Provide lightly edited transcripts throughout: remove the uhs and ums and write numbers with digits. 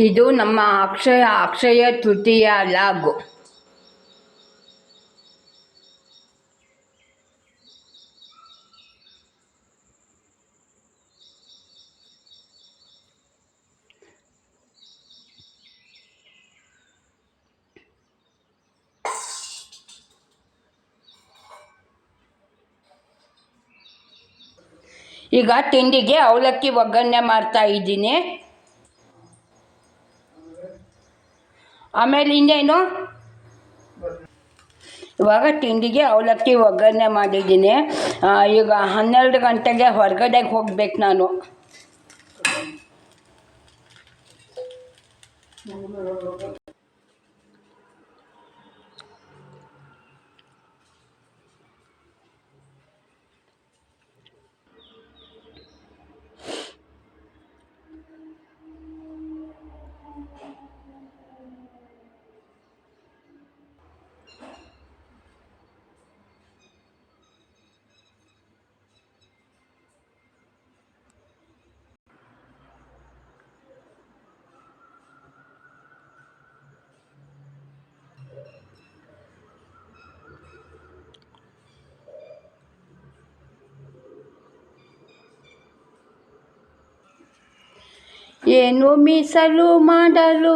ಇದು ನಮ್ಮ ಅಕ್ಷಯ ತೃತೀಯ ಲಾಗು. ಈಗ ತಿಂಡಿಗೆ ಅವಲಕ್ಕಿ ಒಗ್ಗರಣೆ ಮಾಡ್ತಾ ಇದ್ದೀನಿ. ಆಮೇಲೆ ಇನ್ನೇನು, ಇವಾಗ ತಿಂಡಿಗೆ ಅವಲಕ್ಕಿ ಒಗ್ಗರಣೆ ಮಾಡಿದ್ದೀನಿ. ಈಗ 12 ಗಂಟೆಗೆ ಹೊರಗಡೆಗೆ ಹೋಗ್ಬೇಕು ನಾನು. ಏನು ಮೀಸಲು ಮಾಡಲು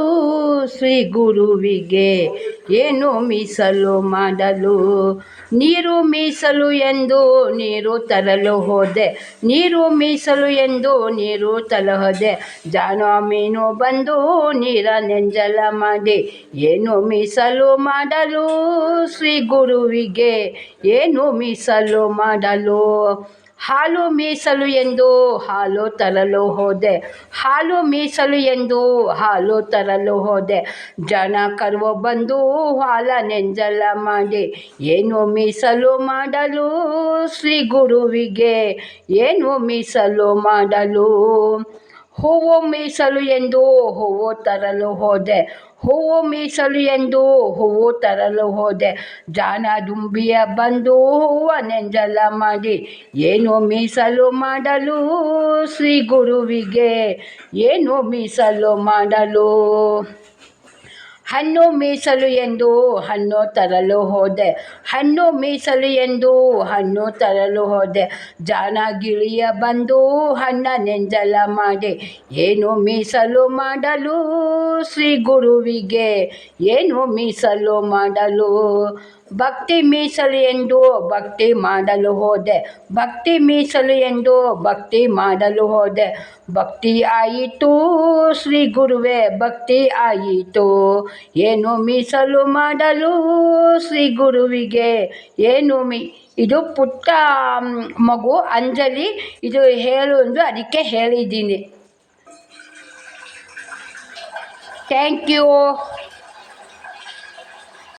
ಶ್ರೀ ಗುರುವಿಗೆ, ಏನು ಮೀಸಲು ಮಾಡಲು. ನೀರು ಮೀಸಲು ಎಂದು ನೀರು ತರಲು ಹೋದೆ, ನೀರು ಮೀಸಲು ಎಂದು ನೀರು ತರಹೋದೆ. ಜಾಣ ಮೀನು ಬಂದು ನೀರ ನೆಂಜಲ ಮಾಡಿ, ಏನು ಮೀಸಲು ಮಾಡಲು ಶ್ರೀ ಗುರುವಿಗೆ, ಏನು ಮೀಸಲು ಮಾಡಲು. ಹಾಲು ಮೀಸಲು ಎಂದು ಹಾಲು ತರಲು ಹೋದೆ, ಹಾಲು ಮೀಸಲು ಎಂದು ಹಾಲು ತರಲು ಹೋದೆ. ಜನ ಕರು ಬಂದು ಹಾಲ ನೆಂಜಲ ಮಾಡಿ, ಏನು ಮೀಸಲು ಮಾಡಲು ಶ್ರೀ ಗುರುವಿಗೆ, ಏನು ಮೀಸಲು ಮಾಡಲು. ಹೂವು ಮೀಸಲು ಎಂದು ಹೂವು ತರಲು ಹೋದೆ, ಹೂವು ಮೀಸಲು ಎಂದು ಹೂವು ತರಲು ಹೋದೆ. ಜಾಣ ದುಂಬಿಯ ಬಂದು ಹೂವ ನೆಂಜಲ ಮಾಡಿ, ಏನು ಮೀಸಲು ಮಾಡಲು ಶ್ರೀ ಗುರುವಿಗೆ, ಏನು ಮೀಸಲು ಮಾಡಲು. ಹಣ್ಣು ಮೀಸಲು ಎಂದು ಹಣ್ಣು ತರಲು ಹೋದೆ, ಹಣ್ಣು ಮೀಸಲು ಎಂದು ಹಣ್ಣು ತರಲು ಹೋದೆ. ಜಾಣ ಗಿಳಿಯ ಬಂದು ಹಣ್ಣ ನೆಂಜಲ ಮಾಡಿ, ಏನು ಮೀಸಲು ಮಾಡಲು ಶ್ರೀ ಗುರುವಿಗೆ, ಏನು ಮೀಸಲು ಮಾಡಲು. ಭಕ್ತಿ ಮೀಸಲು ಎಂದು ಭಕ್ತಿ ಮಾಡಲು ಹೋದೆ, ಭಕ್ತಿ ಮೀಸಲು ಎಂದು ಭಕ್ತಿ ಮಾಡಲು ಹೋದೆ. ಭಕ್ತಿ ಆಯಿತು ಶ್ರೀ ಗುರುವೇ, ಭಕ್ತಿ ಆಯಿತು, ಏನು ಮೀಸಲು ಮಾಡಲು ಶ್ರೀ ಗುರುವಿಗೆ, ಏನು ಇದು ಪುಟ್ಟ ಮಗು ಅಂಜಲಿ ಇದು ಹೇಳು ಅಂದು ಅದಕ್ಕೆ ಹೇಳಿದ್ದೀನಿ. Thank you.